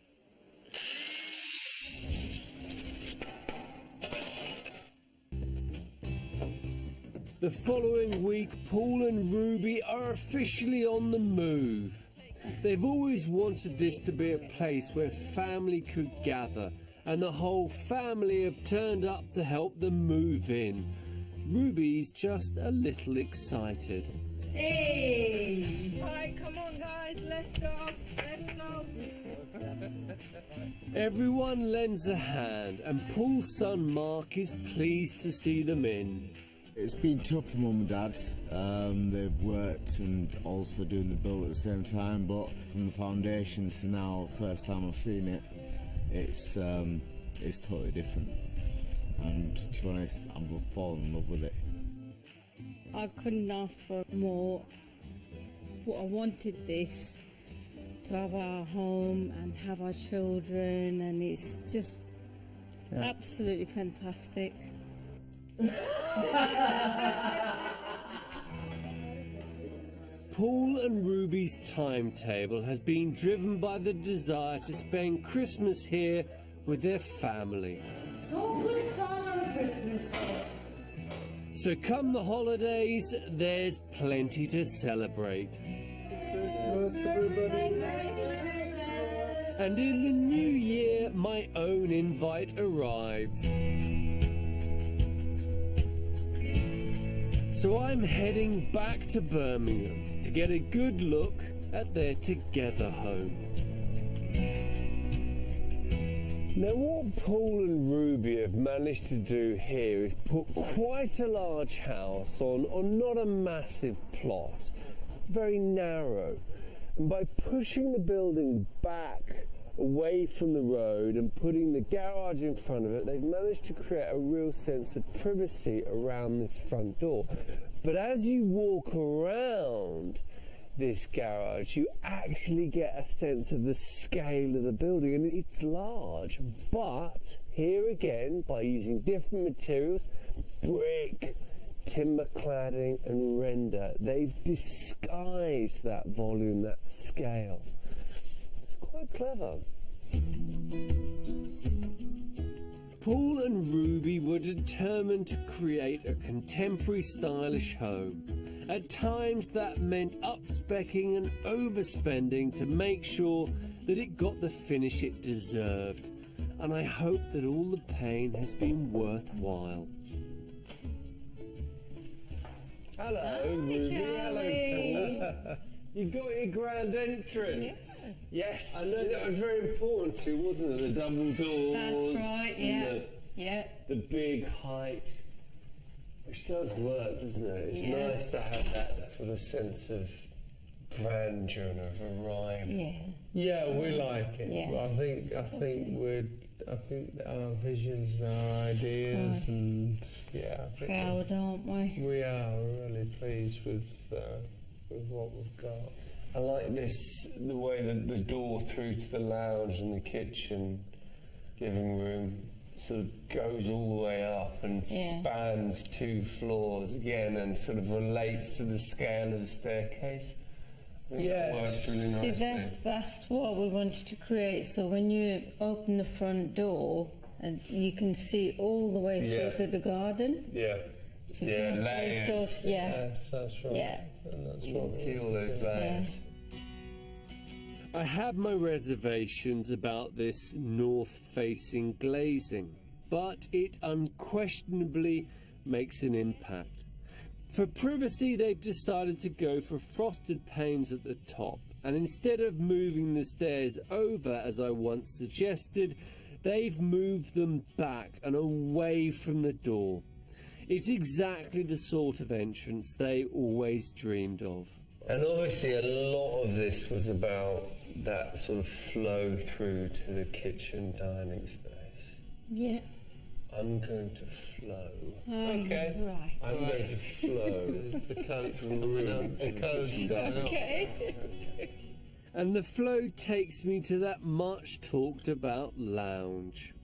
The following week, Paul and Ruby are officially on the move. They've always wanted this to be a place where family could gather, and the whole family have turned up to help them move in. Ruby's just a little excited. Hey! Right, come on guys, let's go. Let's go. Everyone lends a hand, and Paul's son Mark is pleased to see them in. It's been tough for Mum and Dad. They've worked and also doing the build at the same time, but from the foundations to now, first time I've seen it, it's totally different. And to be honest, I'm falling in love with it. I couldn't ask for more. I wanted this to have our home and have our children, and it's just absolutely fantastic. Paul and Ruby's timetable has been driven by the desire to spend Christmas here with their family. So good fun on Christmas Day. So come the holidays, there's plenty to celebrate. Christmas, everybody. And in the new year, my own invite arrives. So I'm heading back to Birmingham to get a good look at their together home. Now what Paul and Ruby have managed to do here is put quite a large house on not a massive plot, very narrow. And by pushing the building back away from the road and putting the garage in front of it, they've managed to create a real sense of privacy around this front door. But as you walk around this garage, you actually get a sense of the scale of the building, and it's large. But here again, by using different materials, brick, timber cladding and render, they've disguised that volume, that scale. It's quite clever. Paul and Ruby were determined to create a contemporary stylish home. At times that meant up-speccing and overspending to make sure that it got the finish it deserved. And I hope that all the pain has been worthwhile. Hello, Ruby. Hello, Paul. You've got your grand entrance. Yes. I know that was very important to you, wasn't it? The double doors. That's right, yeah. Yeah. The big height. Which does work, doesn't it? It's Yeah. nice to have that sort of sense of grandeur and of arrival. Yeah. Yeah, we like it. Yeah. Well, I think our visions and our ideas, and yeah, I think Proud, aren't we? we are really pleased with what we've got. I like this, the way that the door through to the lounge and the kitchen, living room, sort of goes all the way up and spans 2 floors again and sort of relates to the scale of the staircase. I think that works really nicely. See, that's what we wanted to create. So when you open the front door, and you can see all the way through to the garden. Yeah. So if you want those doors, Yes, that's right. Yeah. And that's You can what see all those layers. I have my reservations about this north-facing glazing, but it unquestionably makes an impact. For privacy, they've decided to go for frosted panes at the top, and instead of moving the stairs over as I once suggested, they've moved them back and away from the door. It's exactly the sort of entrance they always dreamed of. And obviously a lot of this was about that sort of flow through to the kitchen dining space. Yeah. I'm going to flow. Okay. Right. I'm going to flow. the code's coming up. The code's coming up. Okay. And the flow takes me to that much talked about lounge.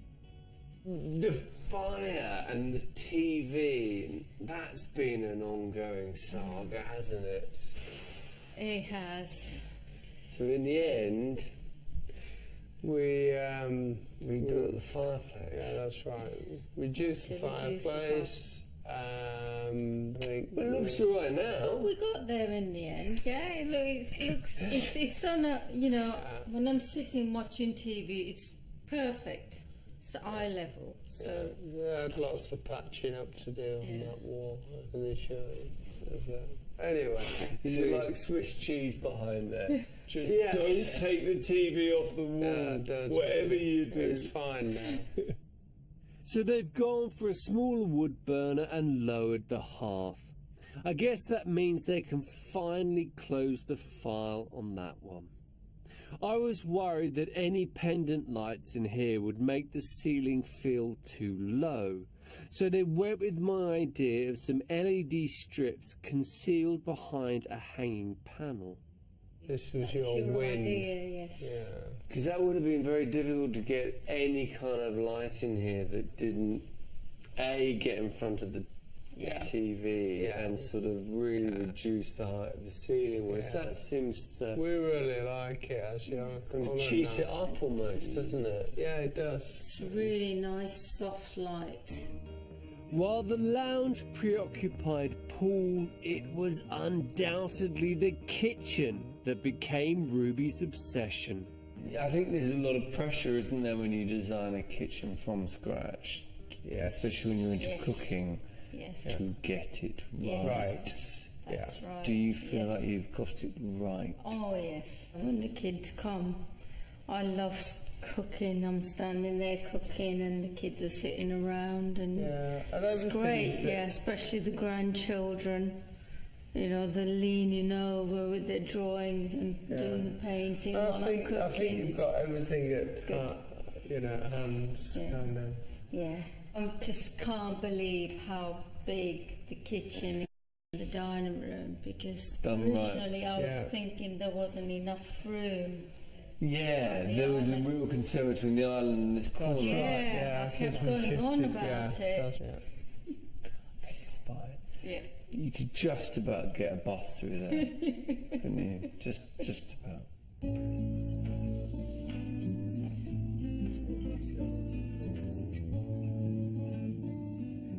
The fire and the TV, that's been an ongoing saga, hasn't it? It has. So in the end, We built the fireplace. yeah, that's right. Reduced the fireplace. I think. But it looks all right now. We got there in the end, yeah. Look, it's on a, you know, when I'm sitting watching TV, it's perfect. It's eye level, so... They had lots of patching up to do on that wall, I can assure you. Anyway... You look like Swiss cheese behind there. Just Yes. don't take the TV off the wall, whatever you do. It's fine now. So they've gone for a smaller wood burner and lowered the hearth. I guess that means they can finally close the file on that one. I was worried that any pendant lights in here would make the ceiling feel too low, so they went with my idea of some LED strips concealed behind a hanging panel. This was your Your win. idea, yes. Yeah. Because that would have been very difficult to get any kind of light in here that didn't, A, get in front of the TV and sort of really reduce the height of the ceiling, whereas that seems to... We really like it, actually. kind of cheat it up almost, doesn't it? Yeah, it does. It's really nice, soft light. While the lounge preoccupied Paul, it was undoubtedly the kitchen that became Ruby's obsession. I think there's a lot of pressure, isn't there, when you design a kitchen from scratch? Yeah, especially when you're into cooking. Yes. To get it Yes. right. That's right. Do you feel yes. like you've got it right? Oh, yes. When the kids come, I love cooking. I'm standing there cooking and the kids are sitting around and it's great, especially the grandchildren. You know, they're leaning over with their drawings and doing the painting while I'm cooking. I think you've got everything at hands, kind of. Yeah. I just can't believe how big the kitchen and the dining room, because originally I was thinking there wasn't enough room. Yeah, there was a real concern between the island and this corner. I kept going on about it. It's fine. Yeah. You could just about get a bus through there, couldn't you? Just about.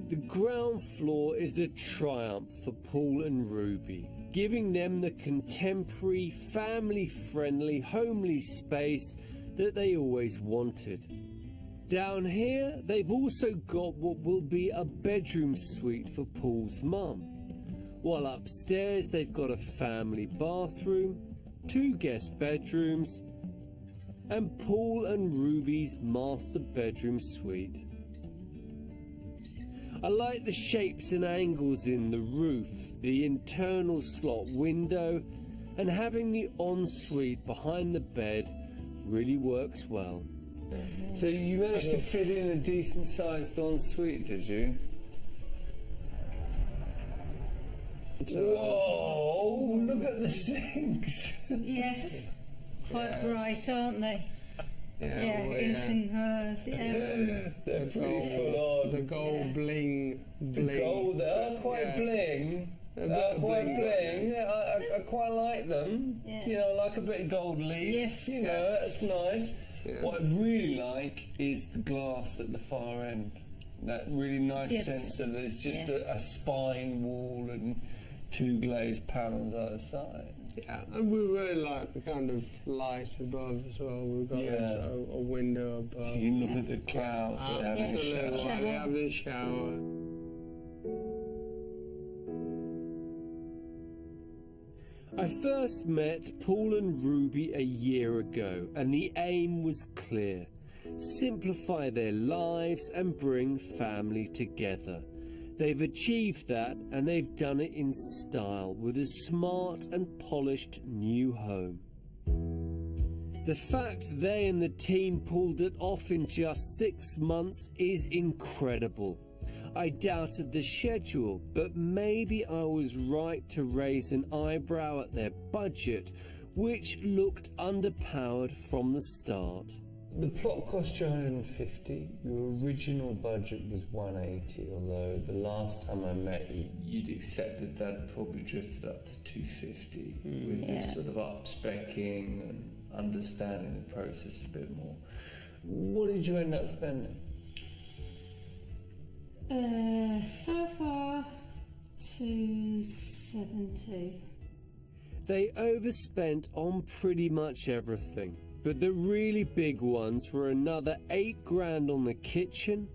The ground floor is a triumph for Paul and Ruby, giving them the contemporary, family-friendly, homely space that they always wanted. Down here, they've also got what will be a bedroom suite for Paul's mum, while upstairs they've got a family bathroom, 2 guest bedrooms, and Paul and Ruby's master bedroom suite. I like the shapes and angles in the roof, the internal slot window, and having the ensuite behind the bed really works well. So you managed to fit in a decent sized ensuite, did you? Whoa, look at the sinks! Yes. Quite bright, aren't they? His and hers, They're pretty full on. The gold bling. The gold, they are quite bling. They're quite bling. Yeah, I quite like them. Yeah. You know, like a bit of gold leaf. Yes. You know, that's nice. Yeah. What I really like is the glass at the far end. That really nice sense of it's just a spine wall and 2 glazed panels either side. Yeah, and we really like the kind of light above as well. We've got a window above. So you can look at the clouds having a shower. Having a shower. I first met Paul and Ruby a year ago, and the aim was clear: simplify their lives and bring family together. They've achieved that, and they've done it in style with a smart and polished new home. The fact they and the team pulled it off in just 6 months is incredible. I doubted the schedule, but maybe I was right to raise an eyebrow at their budget, which looked underpowered from the start. The plot cost you 150. Your original budget was 180, although the last time I met you, you'd accepted that probably drifted up to 250 with this sort of up-specking and understanding the process a bit more. What did you end up spending? So far, 270. They overspent on pretty much everything, but the really big ones were another 8 grand on the kitchen,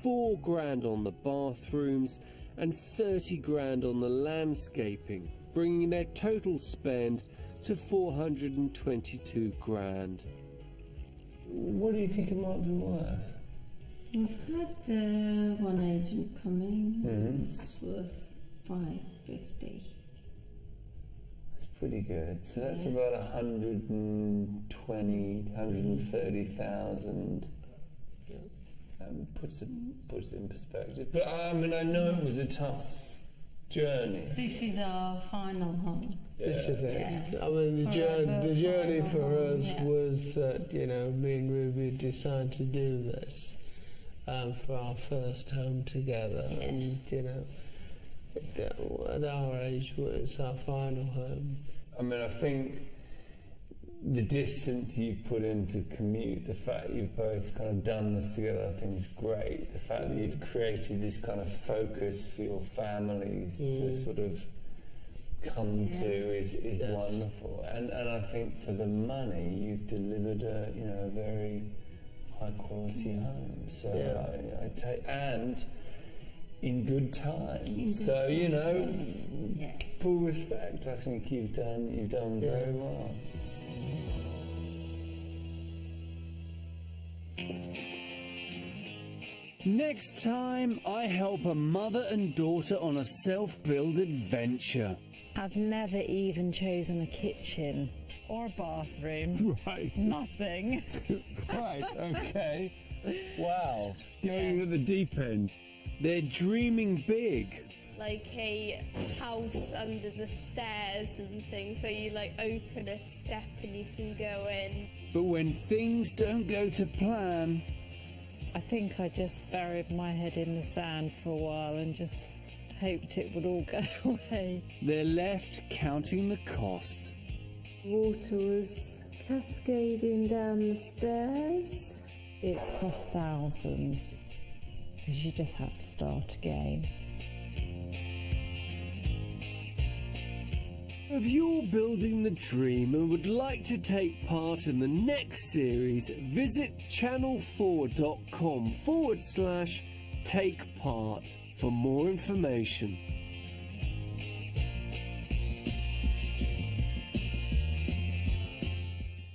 4 grand on the bathrooms, and 30 grand on the landscaping, bringing their total spend to 422 grand. What do you think it might be worth? I've had one agent coming. It's worth 550. That's pretty good. So that's about 120, 130,000. Puts it in perspective. But I mean, I know it was a tough journey. This is our final home. This is it. Yeah. I mean, the journey for us Yeah. was that, you know, me and Ruby decided to do this for our first home together. Yeah. And, you know, at our age, it's our final home. I mean, I think the distance you've put into commute, the fact you've both kind of done this together, I think is great. The fact that you've created this kind of focus for your families to sort of come to is wonderful. And I think for the money, you've delivered a very high quality home. So I take, and in good time. So full respect. I think you've done very well. Next time, I help a mother and daughter on a self-build adventure. I've never even chosen a kitchen or a bathroom. Right. Nothing. Right, okay. Wow. Going at the deep end. They're dreaming big. Like a house under the stairs and things where you like open a step and you can go in. But when things don't go to plan, I think I just buried my head in the sand for a while and just hoped it would all go away. they're left counting the cost. Water was cascading down the stairs. It's cost thousands because you just have to start again. If you're building the dream and would like to take part in the next series, visit channel4.com/take part for more information.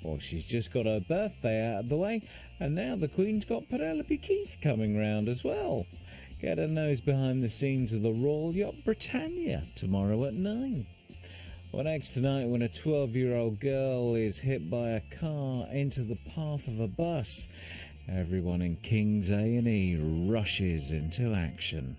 Well, she's just got her birthday out of the way, and now the Queen's got Penelope Keith coming round as well. Get a nose behind the scenes of the Royal Yacht Britannia tomorrow at 9. Well, next tonight, when a 12-year-old girl is hit by a car into the path of a bus, everyone in King's A&E rushes into action.